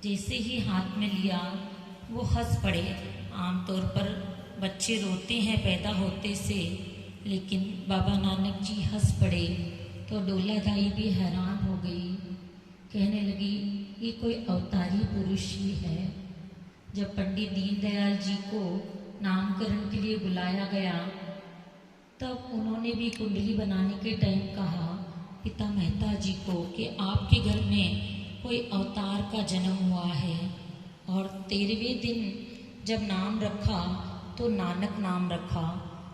जैसे ही हाथ में लिया वो हंस पड़े। आमतौर पर बच्चे रोते हैं पैदा होते से, लेकिन बाबा नानक जी हंस पड़े तो डोला दाई भी हैरान हो गई। कहने लगी ये कोई अवतारी पुरुष ही है। जब पंडित दीनदयाल जी को नामकरण के लिए बुलाया गया तब उन्होंने भी कुंडली बनाने के टाइम कहा पिता मेहता जी को कि आपके घर में कोई अवतार का जन्म हुआ है। और 13वें दिन जब नाम रखा तो नानक नाम रखा।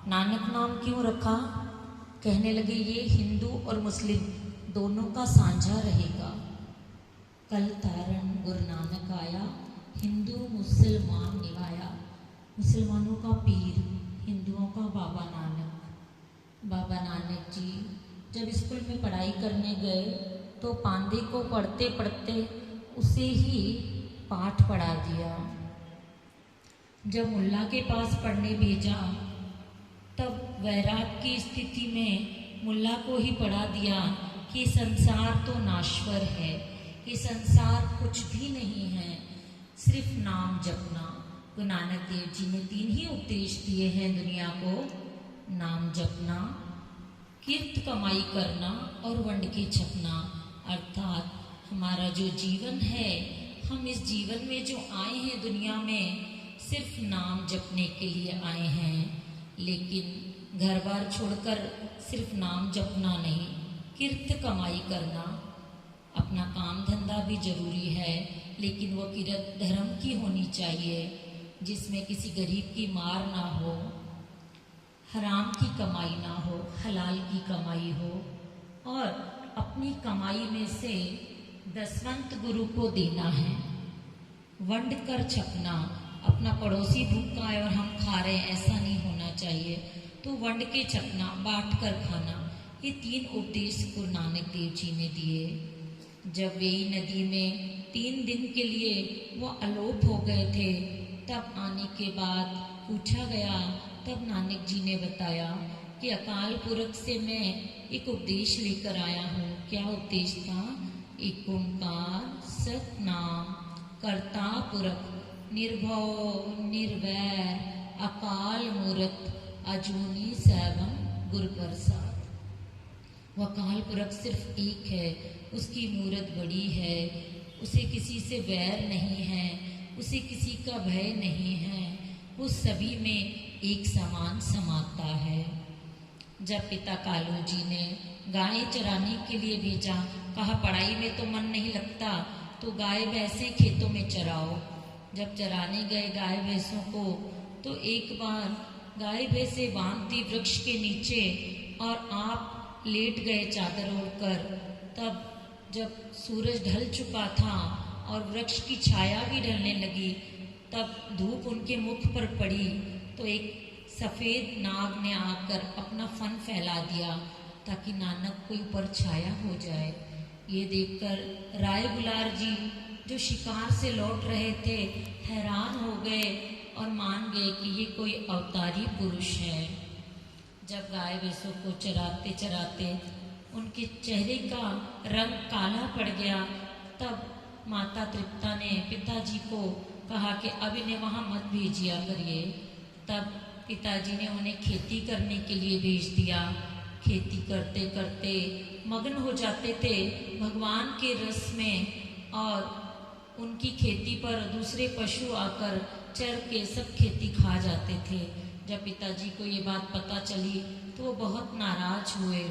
नानक नाम क्यों रखा? कहने लगे ये हिंदू और मुस्लिम दोनों का साझा रहेगा। कल तारण गुरु नानक आया, हिंदू मुसलमान निभाया। मुसलमानों का पीर, हिंदुओं का बाबा नानक। बाबा नानक जी जब स्कूल में पढ़ाई करने गए तो पांडे को पढ़ते पढ़ते उसे ही पाठ पढ़ा दिया। जब मुल्ला के पास पढ़ने भेजा तब वैराग की स्थिति में मुल्ला को ही पढ़ा दिया कि संसार तो नाश्वर है, कि संसार कुछ भी नहीं है, सिर्फ नाम जपना। गुरु नानक देव जी ने 3 ही उपदेश दिए हैं दुनिया को, नाम जपना, कीर्त कमाई करना और वंड के छपना। अर्थात हमारा जो जीवन है, हम इस जीवन में जो आए हैं दुनिया में सिर्फ नाम जपने के लिए आए हैं। लेकिन घर बार छोड़कर सिर्फ नाम जपना नहीं, कीर्त कमाई करना। अपना काम धंधा भी जरूरी है, लेकिन वो किरत धर्म की होनी चाहिए, जिसमें किसी गरीब की मार ना हो, हराम की कमाई ना हो, हलाल की कमाई हो। और अपनी कमाई में से दसवंत गुरु को देना है। वंड कर छपना, अपना पड़ोसी भूखा है और हम खा रहे हैं ऐसा नहीं होना चाहिए, तो वंड के छपना, बांट कर खाना। ये 3 उपदेश गुरु नानक देव जी ने दिए। जब वेई नदी में 3 दिन के लिए वो अलोप हो गए थे, तब आने के बाद पूछा गया, तब नानक जी ने बताया कि अकाल पुरख से मैं एक उपदेश लेकर आया हूँ। क्या उपदेश था? एक ओंकार सतनाम कर्ता पुरख निर्भव निर्वैर अकाल मूरत अजूनी सैवम गुरु प्रसाद। वह अकाल पुरख सिर्फ एक है, उसकी मूरत बड़ी है, उसे किसी से वैर नहीं है, उसे किसी का भय नहीं है, वो सभी में एक समान समाता है। जब पिता कालू जी ने गाय चराने के लिए भेजा, कहा पढ़ाई में तो मन नहीं लगता तो गाय भैंसे खेतों में चराओ। जब चराने गए गाय भैंसों को तो एक बार गाय भैंसे बांधती वृक्ष के नीचे और आप लेट गए चादर ओढ़कर। तब जब सूरज ढल चुका था और वृक्ष की छाया भी ढलने लगी, तब धूप उनके मुख पर पड़ी तो एक सफ़ेद नाग ने आकर अपना फन फैला दिया ताकि नानक को ऊपर छाया हो जाए। ये देखकर राय गुलार जी जो शिकार से लौट रहे थे हैरान हो गए और मान गए कि ये कोई अवतारी पुरुष है। जब गाय भैंसों को चराते चराते उनके चेहरे का रंग काला पड़ गया, तब माता तृप्ता ने पिताजी को कहा कि अब इन्हें वहाँ मत भेजिया करिए। तब पिताजी ने उन्हें खेती करने के लिए भेज दिया। खेती करते करते मग्न हो जाते थे भगवान के रस में, और उनकी खेती पर दूसरे पशु आकर चर के सब खेती खा जाते थे। जब पिताजी को ये बात पता चली तो वो बहुत नाराज हुए।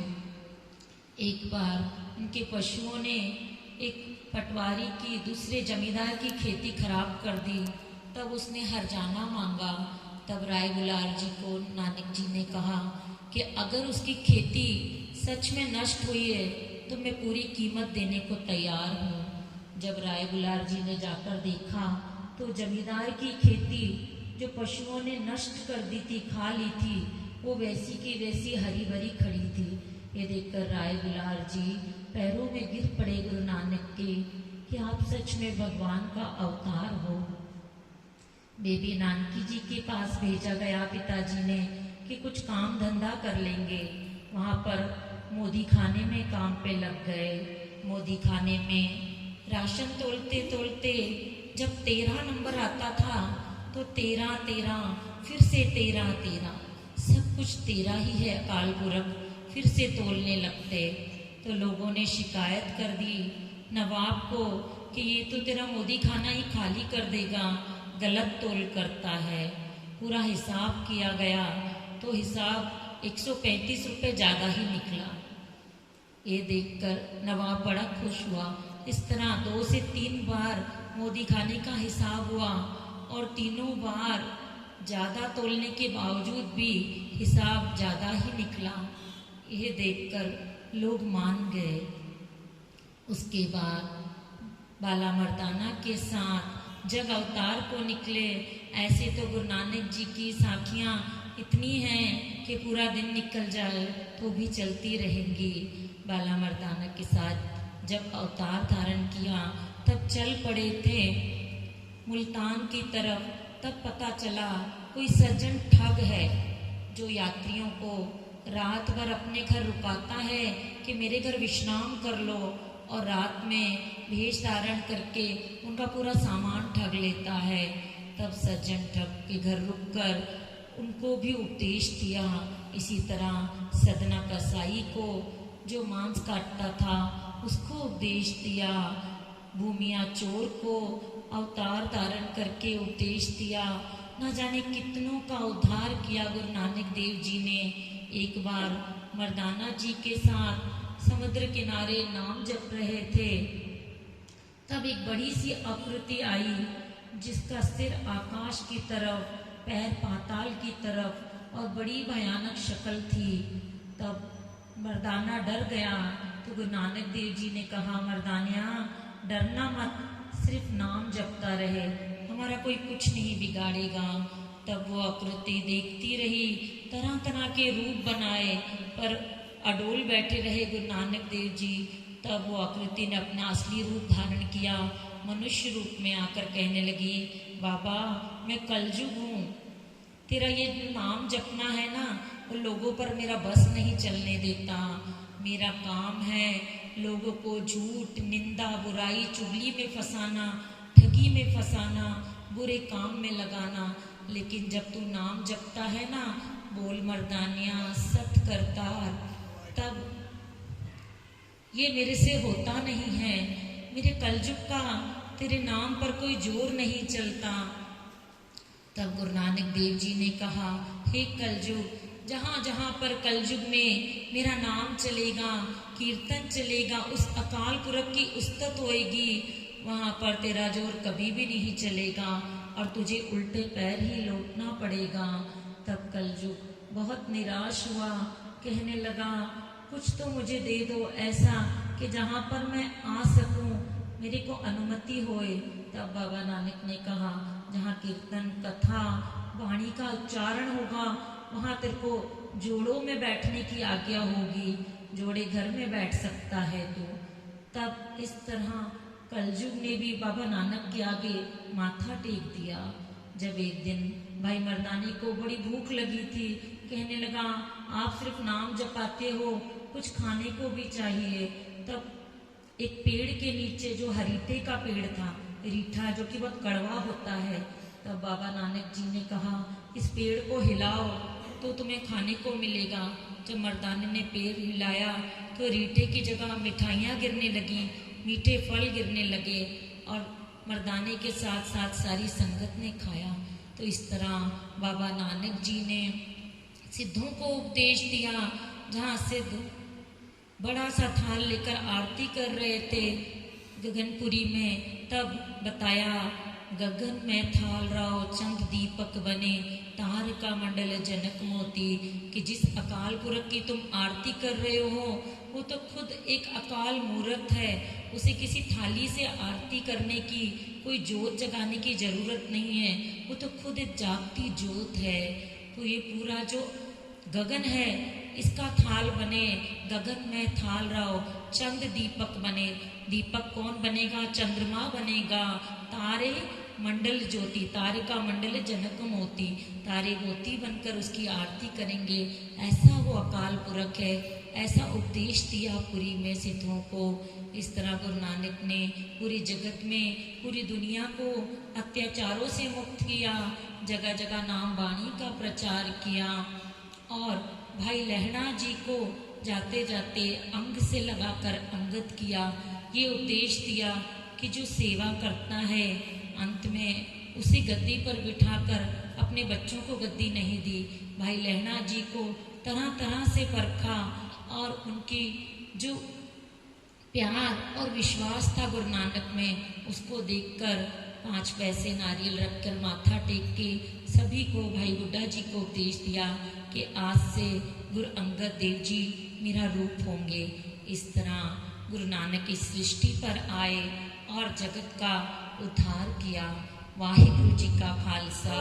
एक बार उनके पशुओं ने एक पटवारी की दूसरे जमींदार की खेती खराब कर दी, तब उसने हर्जाना मांगा। तब राय गुलार जी को नानक जी ने कहा कि अगर उसकी खेती सच में नष्ट हुई है तो मैं पूरी कीमत देने को तैयार हूँ। जब राय गुलार जी ने जाकर देखा तो जमींदार की खेती जो पशुओं ने नष्ट कर दी थी, खा ली थी, वो वैसी की वैसी हरी भरी खड़ी थी। ये देखकर राय गुलार जी पैरों में गिर पड़े गुरु नानक के कि आप सच में भगवान का अवतार हो। बेबी नानकी जी के पास भेजा गया पिताजी ने कि कुछ काम धंधा कर लेंगे। वहाँ पर मोदी खाने में काम पे लग गए। मोदी खाने में राशन तोलते तोलते जब 13 नंबर आता था तो 13 13, फिर से 13 13, सब कुछ 13 ही है अकाल पुरख, फिर से तोलने लगते। तो लोगों ने शिकायत कर दी नवाब को कि ये तो तेरा मोदी खाना ही खाली कर देगा, गलत तोल करता है। पूरा हिसाब किया गया तो हिसाब 135 रुपये ज़्यादा ही निकला। ये देखकर नवाब बड़ा खुश हुआ। इस तरह 2 से 3 बार मोदी खाने का हिसाब हुआ और तीनों बार ज़्यादा तोलने के बावजूद भी हिसाब ज़्यादा ही निकला। यह देखकर लोग मान गए। उसके बाद बाला मर्दाना के साथ जब अवतार को निकले, ऐसे तो गुरु नानक जी की साखियाँ इतनी हैं कि पूरा दिन निकल जाए तो भी चलती रहेंगी। बाला मर्दाना के साथ जब अवतार धारण किया तब चल पड़े थे मुल्तान की तरफ। तब पता चला कोई सज्जन ठग है जो यात्रियों को रात भर अपने घर रुकाता है कि मेरे घर विश्राम कर लो, और रात में भेष धारण करके उनका पूरा सामान ठग लेता है। तब सज्जन ठग के घर रुककर उनको भी उपदेश दिया। इसी तरह सदना कसाई को जो मांस काटता था उसको उपदेश दिया। भूमिया चोर को अवतार धारण करके उपदेश दिया। न जाने कितनों का उद्धार किया गुरु नानक देव जी ने। एक बार मर्दाना जी के साथ समुद्र किनारे नाम जप रहे थे, तब एक बड़ी सी आकृति आई जिसका सिर आकाश की तरफ, पैर पाताल की तरफ और बड़ी भयानक शक्ल थी। तब मर्दाना डर गया तो गुरु नानक देव जी ने कहा, मर्दानिया डरना मत, सिर्फ नाम जपता रहे, हमारा कोई कुछ नहीं बिगाड़ेगा। तब वो आकृति देखती रही, तरह तरह के रूप बनाए पर अडोल बैठे रहे गुरु नानक देव जी। तब वो आकृति ने अपना असली रूप धारण किया, मनुष्य रूप में आकर कहने लगी, बाबा मैं कलयुग हूँ, तेरा ये नाम जपना है ना वो लोगों पर मेरा बस नहीं चलने देता। मेरा काम है लोगों को झूठ, निंदा, बुराई, चुगली में फंसाना, ठगी में फंसाना, बुरे काम में लगाना। लेकिन जब तू नाम जपता है ना, बोल मर्दानिया सत करतार, तब ये मेरे से होता नहीं है। मेरे कलयुग का तेरे नाम पर कोई जोर नहीं चलता। तब गुरु नानक देव जी ने कहा, हे कलयुग, जहाँ जहाँ पर कलयुग में मेरा नाम चलेगा, कीर्तन चलेगा, उस अकाल पुरख की उस्तत होएगी, वहाँ पर तेरा जोर कभी भी नहीं चलेगा और तुझे उल्टे पैर ही लौटना पड़ेगा। तब कलयुग बहुत निराश हुआ, कहने लगा, कुछ तो मुझे दे दो ऐसा कि जहाँ पर मैं आ सकूं, मेरे को अनुमति होए। तब बाबा नानक ने कहा, जहाँ कीर्तन, कथा, वाणी का उच्चारण होगा वहाँ तेरे को जोड़ों में बैठने की आज्ञा होगी, जोड़े घर में बैठ सकता है तू। तब इस तरह कलयुग ने भी बाबा नानक के आगे माथा टेक दिया। जब एक दिन भाई मर्दानी को बड़ी भूख लगी थी, कहने लगा, आप सिर्फ नाम जपाते हो, कुछ खाने को भी चाहिए। तब एक पेड़ के नीचे जो हरीटे का पेड़ था, रीठा जो कि बहुत कड़वा होता है, तब बाबा नानक जी ने कहा, इस पेड़ को हिलाओ तो तुम्हें खाने को मिलेगा। जब मर्दाने ने पेड़ हिलाया तो रीठे की जगह मिठाइयाँ गिरने लगी, मीठे फल गिरने लगे और मर्दाने के साथ साथ सारी संगत ने खाया। तो इस तरह बाबा नानक जी ने सिद्धों को उपदेश दिया। जहाँ सिद्ध बड़ा सा थाल लेकर आरती कर रहे थे गगनपुरी में, तब बताया, गगन में थाल राव चंद दीपक बने, तारका मंडल जनक मोती, कि जिस अकाल पुरख की तुम आरती कर रहे हो वो तो खुद एक अकाल मूर्त है, उसे किसी थाली से आरती करने की, कोई जोत जगाने की जरूरत नहीं है, वो तो खुद एक जागती जोत है। तो ये पूरा जो गगन है इसका थाल बने, गगन में थाल राव चंद दीपक बने। दीपक कौन बनेगा? चंद्रमा बनेगा। तारे मंडल ज्योति, तारे का मंडल जनक मोती, तारे मोती बनकर उसकी आरती करेंगे। ऐसा वो अकाल पुरख है, ऐसा उपदेश दिया पुरी में सिद्धों को। इस तरह गुरु नानक ने पूरी जगत में पूरी दुनिया को अत्याचारों से मुक्त किया, जगह जगह नाम वाणी का प्रचार किया। और भाई लहणा जी को जाते जाते अंग से लगाकर अंगत किया, ये उपदेश दिया कि जो सेवा करता है अंत में उसे गद्दी पर बिठाकर अपने बच्चों को गद्दी नहीं दी। भाई लहणा जी को तरह तरह से परखा और उनकी जो प्यार और विश्वास था गुरु नानक में, उसको देखकर 5 पैसे नारियल रखकर माथा टेक के सभी को भाई बुड्ढा जी को उपदेश दिया कि आज से गुरु अंगद देव जी मेरा रूप होंगे। इस तरह गुरु नानक इस सृष्टि पर आए और जगत का उद्धार किया। वाहिगुरु जी का खालसा।